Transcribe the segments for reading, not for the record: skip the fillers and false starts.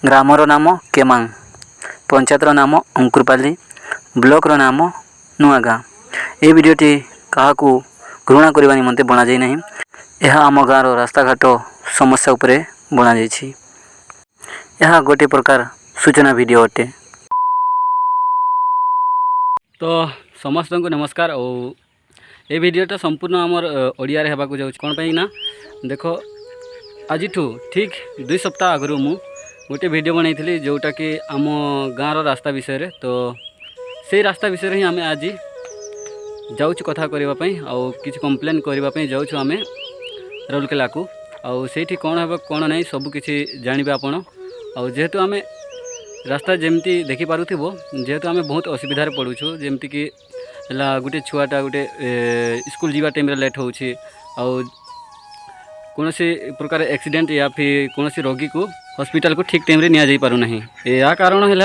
Grammar नाम केमांग, पंचायतर नाम अंकुरपाली, blocker नाम नुआगाँ। ये वीडियोटी क्या घृणा करने निमंते बना जाए नहीं। यह आम गाँव रास्ता घाट समस्या उपरे बना जाइछि। यह गोटे प्रकार सूचना वीडियो अटे। तो समस्त को नमस्कार। और ये वीडियोटा संपूर्ण आमर ओडिया रे हेबाकु जाउछ। कोन पई ना देखो, आज ठीक 2 सप्ताह आगु मु गोटे वीडियो बनाई जोटा कि आम गाँव रास्ता विषय रे। तो से रास्ता विषय ही आम आज जाऊँ कथा करने आउ किसी कंप्लेन करने जाऊँ आम राउरकेला को। आउ सेठी कौन हे कौन नहीं सबकि जानवे आपण। आउ जेहेतु आम रास्ता जमती देखी पारुथिबो, जेहेतु आम बहुत असुविधार पड़ुछु। जमती कि गोटे छुआटा गोटे स्कूल जीवा टाइम लेट होउछि, आउ कौन प्रकार एक्सीडेंट या फिर कौन रोगी को हॉस्पिटल को ठीक टाइम रे निया जाई पारु नहीं। या कारण है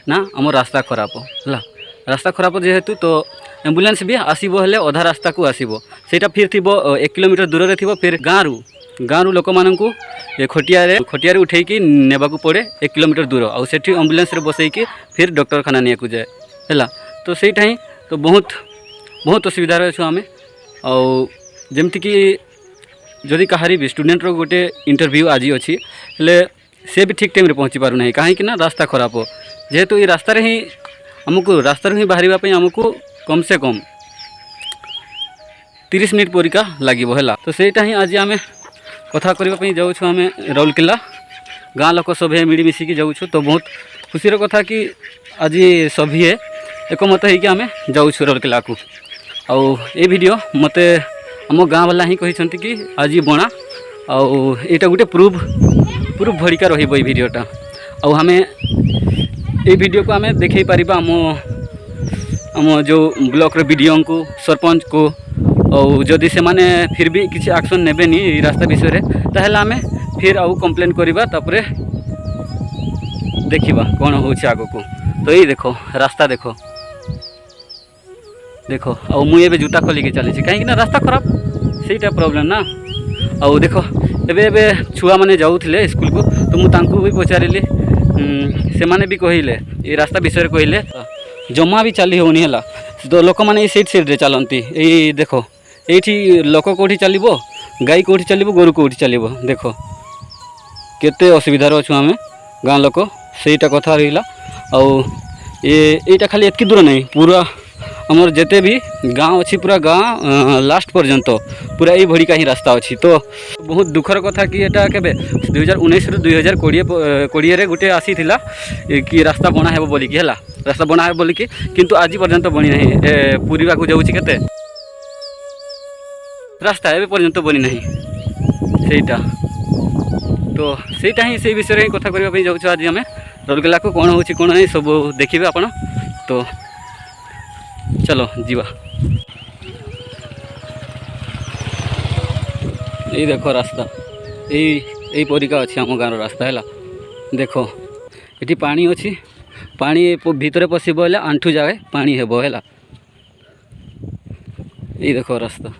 ना आम रास्ता खराब है। रास्ता खराब जेहेतु तो एम्बुलेंस भी आसीबो हेले अधा रास्ता को आसीबो, सेटा फिर थिबो 1 किलोमीटर दूर रे थिबो। फिर गाँव लोक माननकु खटिया उठेकी नेबाकू पड़े 1 किलोमीटर दूर। आउ सेठी एम्बुलेंस रे बसैकी फिर डॉक्टरखाना नियाकू जाए है। तो सेटा ही तो बहुत असुविधा अच्छु आम। आउ जमती कि जदि कहारी भी स्टूडेंट रो गोटे इंटरव्यू आज अच्छी हेले से भी ठीक टाइम रे पहुँची पारु नहीं, कहीं ना रास्ता खराब हो। जेहेतु ये रास्ता ही आमको रास्ता ही बाहर आमको कम से कम 30 मिनिट परिका लगे है। तो सेटा ही आज आम कथा करने जाऊँ आम राउरकेला गाँ लोक सभे मिलमिशिकी जाऊँ। तो बहुत खुशीर कथा कि आज सभी एकमत होकर आम जाऊँ राउरकेला को। आउ ये वीडियो मते आम गाँ वाला ही कहते कि आज बना आउ यहाँ गोटे प्रूफ भड़िका रही वीडियोटा। आउ आम ये वीडियो को आम देखे पारिबा आम जो ब्लॉक वीडियो को सरपंच को। और जदि से माने फिर भी किसी एक्शन नेबेनी रास्ता विषय में ताहले आम फिर आउ कंप्लेन करवा तापरे देखिबा कौन होछि आगो को। तो ये देखो रास्ता देखो आउ मुझे एबे जूता खोलिके चली कहीं ना रास्ता खराब सेटा प्रॉब्लम ना। आउ देखो एबे छुआ माने जाउथिले स्कूल को, तो मु तांकु भी पचारिली से माने भी कहले ये रास्ता विषय कहले जमा भी चली होनी है। तो लोक मैंने सीट रे चलती। ये देखो ये लोक कौटी चलो, गाई कौटी चलो, गोरु कौटी चलो। देखो केते असुविधार अच्छु आम गाँ लोक सेटा कथा रहा। आउ ये खाली एतकी दूर नहीं, पूरा आमर जिते भी गाँव अच्छी पूरा गाँ लास्ट पर्यंत पूरा यही भड़िका ही रास्ता अच्छी। तो बहुत दुखर कथा कि एटा केबे 2019 रु 2020 रे गोटे आसी थिला कि रास्ता बना हेबो बोलिकी है। रास्ता बना है बोलिकी किंतु आज पर्यंत बनी नहीं। पूरीवा को जाऊँगी केते रास्ता एबे पर्यंत बनी नहीं सेटा। तो सेटा ही से विषय कथा करबा जाऊँ आज आम राउरकेला को। कौन होछि कौन नहीं सब देखिबे आपण। तो चलो जीवा। ये देखो रास्ता यही परिका अच्छी आम गाँव रास्ता है। देखो ये पानी अच्छी, पानी भितर पशिब है आंठू जाए पानी हेब है। ये देखो रास्ता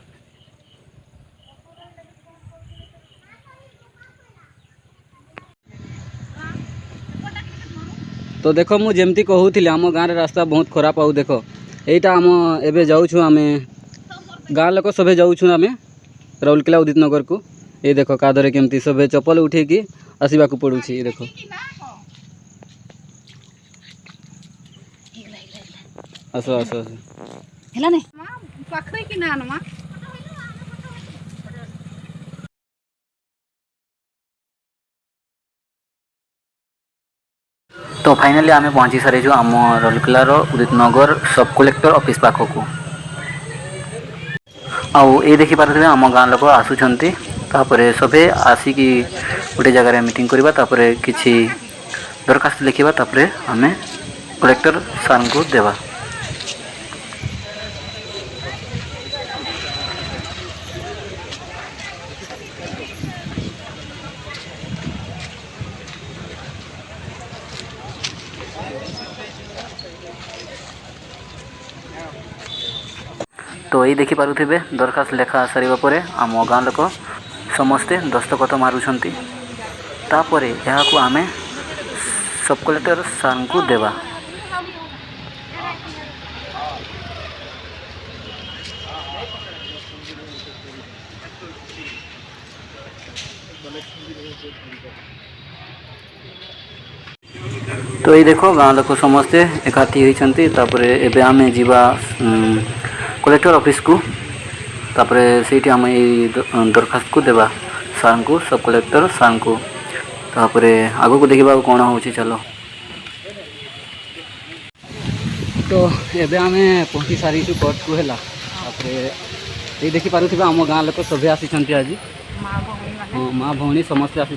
तो देखो मु जेमती कहूली आम गाँव रास्ता बहुत खराब। आउ देखो यहीटा आम एबे जाऊँ आम गाँ लोक सभे जाऊँ आम राउरकेला उदित नगर को। ये देखो कादरे केमती सभे चप्पल उठे कि आसवा को पड़ू। ये देखो आसो आसो आसो हेला ने पाखरे कि ना नमा। तो फाइनली आम पहुँची सारी आम राउरकेलार उदित नगर सब कलेक्टर ऑफिस पाखक। आउ ये देखी पारे आम गाँ लोक आसुंच सभे आसिकी गोटे जगार मीटिंग करवा, तापरे किछि दरखास्त लिखा, तापरे आम कलेक्टर सार को देवा। तो ये देखी पारुथिबे दरखास्त लेखा सारिबा परे आम गाँ लोक समस्ते दस्तखत मारुछंती। तापरे यहाकू आमे सब कलेक्टर सार को देवा। तो ये देखो गाँव लोक समस्ते एकाठी होती एबे आमे जीवा कलेक्टर ऑफिस को तापरे सेठी आम दरखास्त को देवा सार को सब कलेक्टर सार को तापरे आगो को देखा कौन हो चलो। तो एबे आमे पहुँची सारी कोर्ट को है ये देखी पारुथिबा आम गाँ लोक सभे आसी आज माँ भौणी समस्ते आसी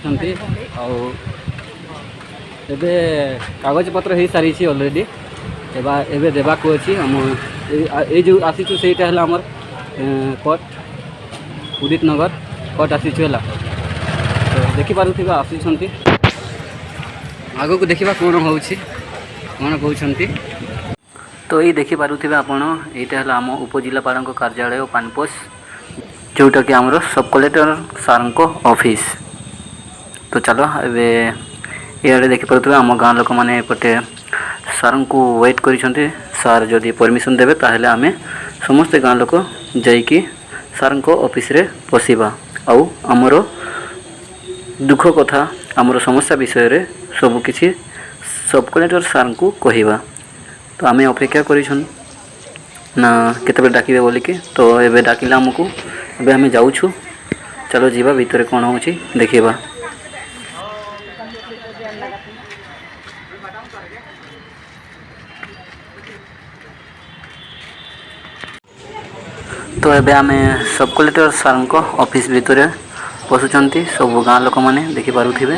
एबे कागज पत्र हो सारी ऑलरेडी एबे देवा को अच्छी आम ये जो आसीचु सेटा है आमर कोर्ट उदित नगर कोर्ट आसीचु है तो देखी पारुथिबा आसी आगो को देखा कौन हो कौन कहते। तो ये देखी पारुथिबा आपण एटा है आम उपजिलापाल कार्यालय पानपोस जोटा कि आमर सब कलेक्टर सार को ऑफिस। तो चलो एबे ये देखी पारुथिबा आम गाँ लोक मैंने एपटे सार को वेट करिसेंती सार जदि परमिशन देबे ताहले आमे समस्त गाँ लोक जाइकी सार को ऑफिस रे बसिबा आउ आमर दुख कथा आमर समस्या विषय रे सब किछि सब कलेक्टर सार को कहिबा। तो आमे अपेक्षा करिछन ना केते डाकिबे बोलिकी तो एबे डाकिला हमकु एबे आमे जाउछु चलो जीवा भीतर कोन होछि देखिबा। तो एबे आमे सब कलेक्टर सार को ऑफिस भीतर पशुचंती सब गाँ लोक मैंने देखि पारुथिबे।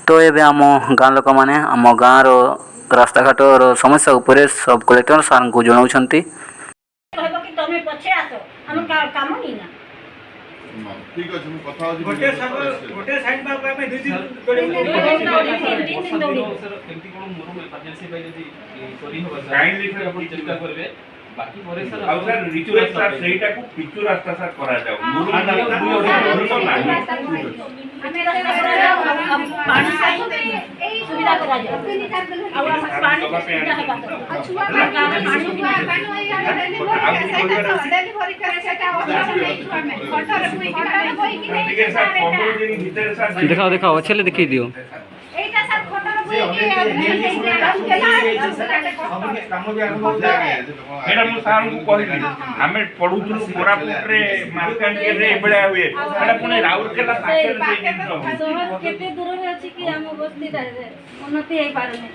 तो एबे आम गाँ लोक मैंने आम गाँव रास्ता घाट समस्या उपरे सब कलेक्टर सार को जनाउछंती। ठीक अछि मु कथा होजी गोटे साइड पर पे दुई दिन केमती कोन मोर इमरजेंसी पे जदी करी होबा काइंडली फिर अपन चेष्टा करबे बाकी परे सर आ सर रिक्वेस्ट सर सेटा को पिचू रास्ता सर करा जाओ मोर हमें रास्ता करा जाओ पानी ए सुविधा करा जाओ और पानी सुविधा है बात डेलीवरी करे सेटा दिखाओ दिखाओ अच्छे ले दिखी दियो एटा सर फोटो रे मैडम सार को कहली हमें पढुथुलु कोरापुट रे मार्केट रे बडा हुए एटा पुने राउरकेला पाखे रे जिंस केते दूर रे अछि कि हम बस्ती रे उन्नति हे पारुने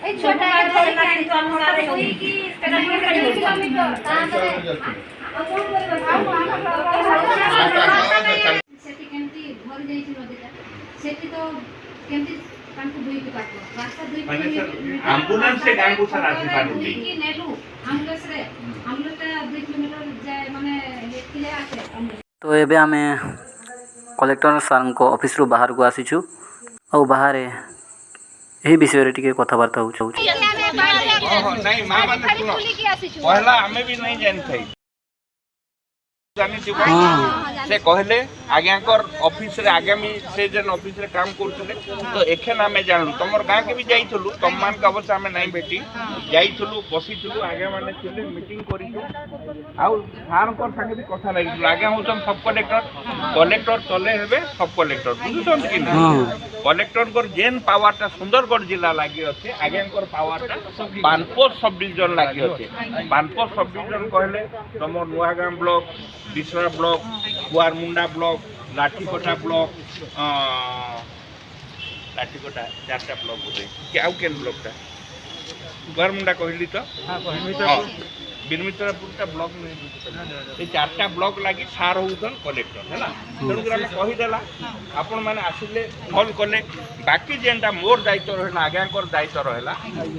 ए छोटा लाठी तो हम सारे होई कि किलोमीटर सेठी केमती भर जाईछि नदीटा सेठी तो केमती कांकु दुई के काटो रास्ता 2 किलोमीटर एम्बुलेंस से गांव को सर आसी पारुती कि नेलु एम्बुलेंस 2 किलोमीटर जाय माने हेतिले आसे। तो एबे आमे कलेक्टर सार को ऑफिस रो बाहर को आसीछु और बाहर यही विषय रे टिके कथाबार्ता होछु नहीं मां माने सुनो पहला हमें भी नहीं जानथई से कहले आज्ञाकर ऑफिस रे आगामी से जन ऑफिस रे काम करथले तो एखन हमें जानलु तमर गां के भी जाइथलु तम मान का अवश्य हमें नहीं बेटी जाइथलु बसिथलु आगे माने थिले मीटिंग करिथु आ सार को संगे भी कथा लागिथलु आगे होतम सब कलेक्टर तले हेबे सब कलेक्टर बुझुछन कि ना कलेक्टर को जेन पावर ता सुंदरगढ़ जिला लागि अछि आज्ञाकर पावर ता बानपोस सब डिवीजन लागि अछि बानपोस सब डिवीजन कहले तमर Nuagaon block Bisra block Kuarmunda block Lathikata block Lathikata 4टा ब्लॉक होते क्या केन ब्लॉक ता कुआरमुंडा कहली तो बिरमित्रपुर ता ब्लॉक नहीं 4टा ब्लॉक लागि सार होउछन कलेक्टर हैला तेनु ग्राम कहि देला आपण माने आसिले फॉल कले बाकी जेंटा मोर दायित्व रहला आज्ञाकर दायित्व रहला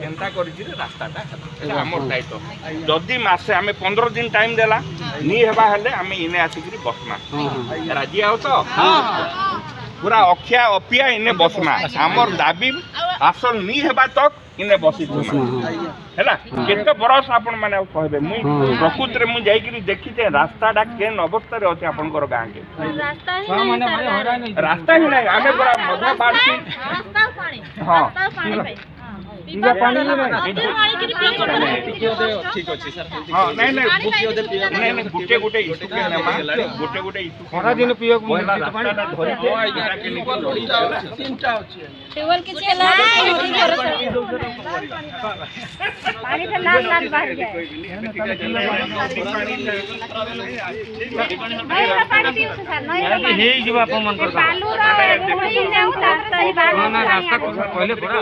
एंता करि जे रास्ताटा एटा हमर दायित्व जदी मासे हमें 15 दिन टाइम देला नी हेबा हेले हमें इने आसी करी बसना राजी आओ तो पूरा अखिया अपिया इने बसना हमर दाबी हासिल नहीं हेबा तक इने बसी हैला केते बरस आपण माने कहबे मुई प्रकृति रे मु जाई करी देखि जे रास्ताडा केन अवस्था रे अछि आपनकर गां के रास्ता ही नहीं रास्ता ही नहीं आमे पूरा मध्य बाड़ती रास्ता पानी हां पानी पे पिबा पानी नहीं पानी के रिप्लेस ठीक अछि सर हां नहीं नहीं गुटे गुटे इशू के नमा गुटे गुटे इशू खरा दिन पियो पहिला रास्ताडा धरि के आइया के निकल तीनटा अछि टेबल के चला पानी से लाल लाल बाहर जाए नहीं पानी पियो सर नहीं हे जीवा अपन कर बालू रो होई जाऊ रास्ता ही बालू ना रास्ता पहले पूरा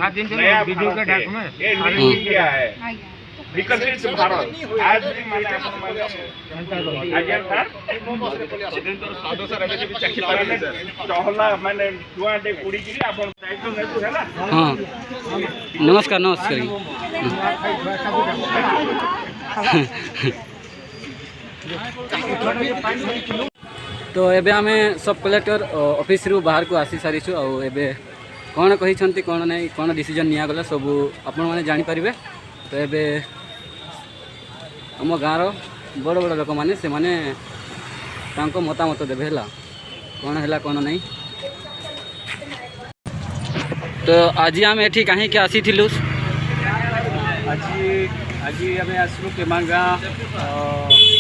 7 दिन चले वीडियो के ढाक में ये नहीं किया है विकसित भारत आज भी माने आज्ञा सर साधो सर एबे भी चखि पारे सर चहला माने दुआटे कुड़ी की आपण दायित्व नेतु हैला हाँ नमस्कार नमस्कार तो एबे आमे सब कलेक्टर ऑफिस रु बाहर को आसी सारिछु आ एबे कौन कही कौन नहीं कौन डिसीजन निया गला सब आपण माने जानि परिबे। तो एबे आम गाँव बड़ बड़ लोक मैंने से माने तांको मतामत देवे है कौन है कौन नहीं। तो आज आम एठी कहीं के आसी थिलु आज आम आसलु केमांगा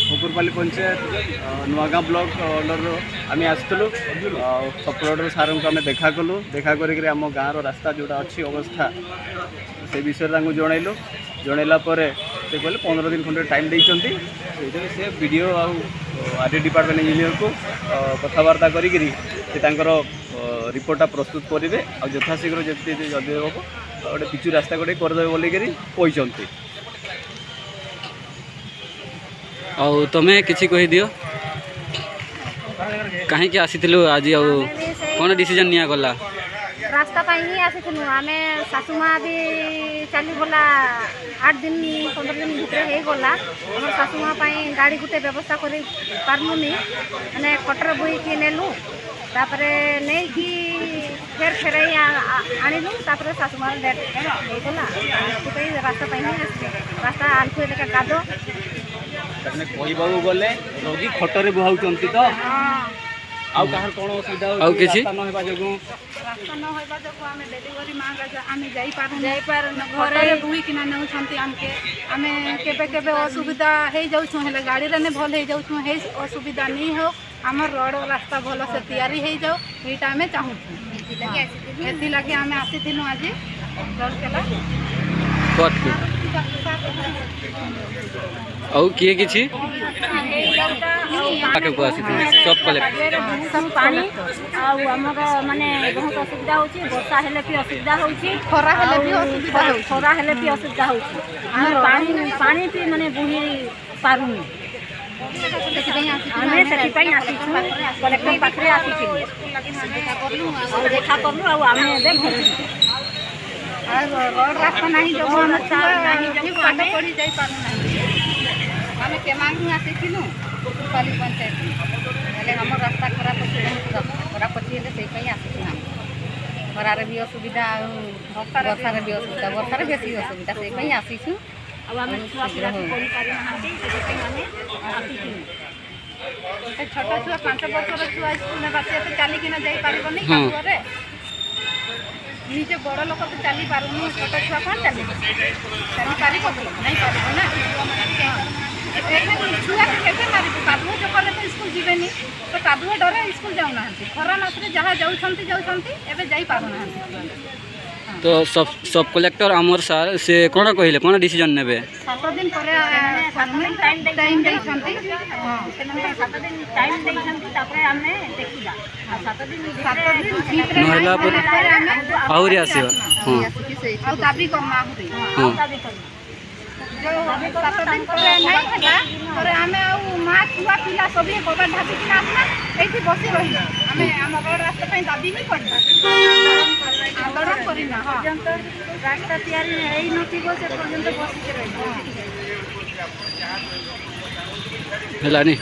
हुकुरपाली पंचायत नुआगाँ ब्लॉक अंडर आम आसलु सब कलेक्टर सार को आम देखा कलु देखा करी आम गाँव रास्ता जोड़ा अच्छी अवस्था से विषय जनइलु जनइला से कहले 15 दिन खंडे टाइम देइचंती से वीडियो आरटी डिपार्टमेंट इंजीनियर को कथबार्ता करी रिपोर्टा प्रस्तुत करेंगे और यथाशीघ्र जल्दी जल्दी हम गोटे पिचु रास्ता गोटे करदे बोलिकी कहते। आउ तुमे किसी कही दियो कहीं के आसी आज कौन डिसीजन निया गला रास्ता ही आसी आम सासुमा भी चली गला 8 दिन 15 दिन भितर हो गला हम सासुमा गाड़ी गोटे व्यवस्था कर पार्मुनी मैंने कटर बोई की नेलु तापरे नहीं कि फेर फेर आणिलु तापरे सासुमा डेट हो गला रास्ता ही आसी रास्ता आंठुए लेका कादो कहबा गले रोगी खटरे बुहाउचंती तो आउ कहार कोन असुविधा आउ किछि रास्ता न हेबा जगु रास्ता न होइबा जको आमे डिलीवरी मांगा आमे जाई पार घरे बुई किना नेउ छंती आमके आमे केबे केबे असुविधा हे जाउ छु हेले गाड़ी रे ने भल हे जाउ छु हे असुविधा नहीं हो हमर रोड रास्ता भल से तैयारी हे जाउ एटा आमे चाहू एति लागे आमे आसी थिनु आज रोड केला कट के आउ किए किछि आके को आसी सब कलेक्टर सब पानी आउ हमर माने बहुत असुविधा होची वर्षा हेले भी असुविधा होची खरा हेले भी असुविधा होची खरा हेले भी असुविधा होची हम पानी भी माने बुही पारुनी हमें सेति पई आसी छु कलेक्टर पाखरे आसी छु देखा करलु आउ हमें दे घर रोड रास्ता नहीं जो हम नहीं जो पानी पड़ी जाई पानु नहीं हमें केमांग आसी थिनु पाली पंचायत हेले हमर रास्ता खराब अछि हेले सेई पई आसी छु खरारे भी असुविधा वर्षारे भी असुविधा वर्षारे बेसी असुविधा सेई पई आसी छु अब हमें छुआ पूरा कोई पारी नहाती सेई हमें आसी छु छोटा छुआ 5 वर्षर छुआ स्कूल में बासे तो चली कि ना जाई पारिबो नहीं काबरे नीचे बड़ लोक तो चली पारुनी छोटा छुआ कौन चली पारि नहीं पारिबो ना छुआ के मारि कादुआ जो कले तो स्कूल जीवेनी तो कादुआ डरे स्कूल जाऊ ना खरा मासरे जहाँ जाउछंती एबे जाई पारु ना तो सब कलेक्टर आमर सार से कौन कहले कौन डिसीजन नेबे 7 दिन परे टाइम देछंती हां 7 दिन टाइम देछंती तापरे हमें देखिबा 7 दिन भीतर नहला पर आउरी आसीबा हां आ दाबी करना आउरी हां दाबी करना जो 7 दिन परे नहीं हला परे हमें आ मां छुआ पिला सब ये कोबा ढाबी किना आसना एठी बसी रही हमें हम रोड रास्ता पे दाबी नहीं करना आंदोलन करिना हां रास्ता तैयारी हेई नथिबो से पर्यंत बसी के रही हेलानी